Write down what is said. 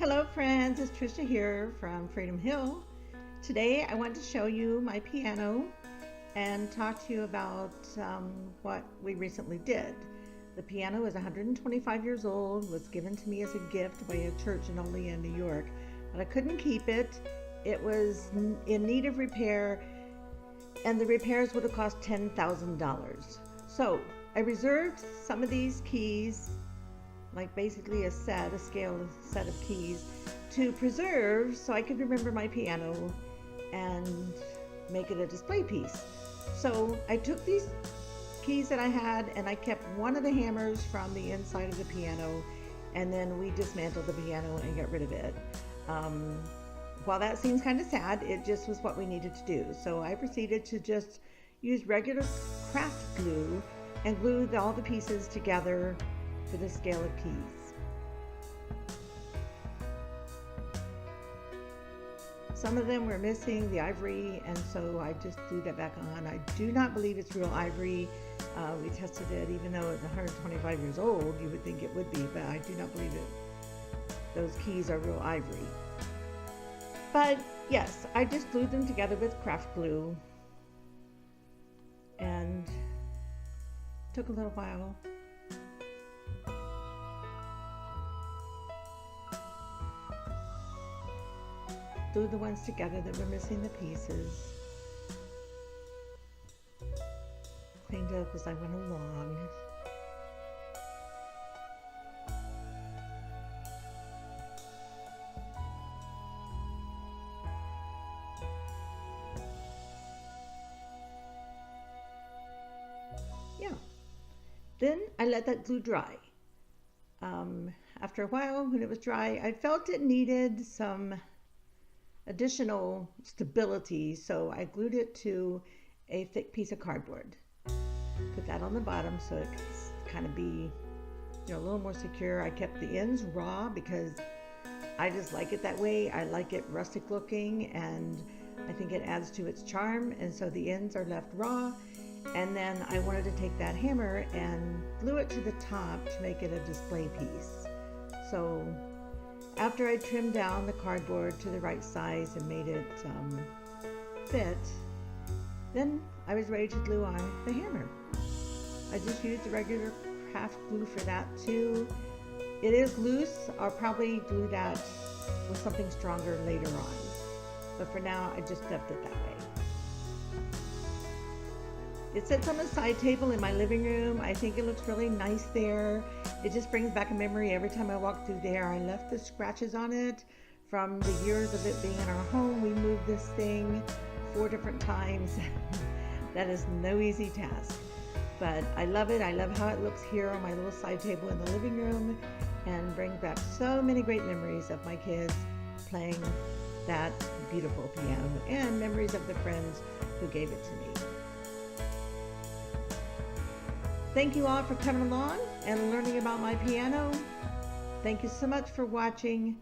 Hello friends, it's Trisha here from Freedom Hill. Today I want to show you my piano and talk to you about what we recently did. The piano is 125 years old, was given to me as a gift by a church in Olean, New York, but I couldn't keep it. It was in need of repair and the repairs would have cost $10,000. So I reserved some of these keys, like basically a set of keys to preserve so I could remember my piano and make it a display piece. So I took these keys that I had and I kept one of the hammers from the inside of the piano, and then we dismantled the piano and got rid of it. While that seems kind of sad, it just was what we needed to do. So I proceeded to just use regular craft glue and glue all the pieces together to the scale of keys. Some of them were missing the ivory, and so I just glued that back on. I do not believe it's real ivory. We tested it, even though it's 125 years old, you would think it would be, but I do not believe it. Those keys are real ivory. But yes, I just glued them together with craft glue, and it took a little while. Glued the ones together that were missing the pieces. Cleaned up as I went along. Yeah. Then I let that glue dry. After a while, when it was dry, I felt it needed some additional stability, so I glued it to a thick piece of cardboard. Put that on the bottom so it could kind of be, a little more secure. I kept the ends raw because I just like it that way. I like it rustic looking, and I think it adds to its charm, and so the ends are left raw. And then I wanted to take that hammer and glue it to the top to make it a display piece. So after I trimmed down the cardboard to the right size and made it fit, then I was ready to glue on the hammer. I just used the regular craft glue for that too. It is loose. I'll probably glue that with something stronger later on. But for now, I just left it that way. It sits on a side table in my living room. I think it looks really nice there. It just brings back a memory every time I walk through there. I left the scratches on it from the years of it being in our home. We moved this thing 4 different times. That is no easy task. But I love it. I love how it looks here on my little side table in the living room, and brings back so many great memories of my kids playing that beautiful piano, and memories of the friends who gave it to me. Thank you all for coming along and learning about my piano. Thank you so much for watching.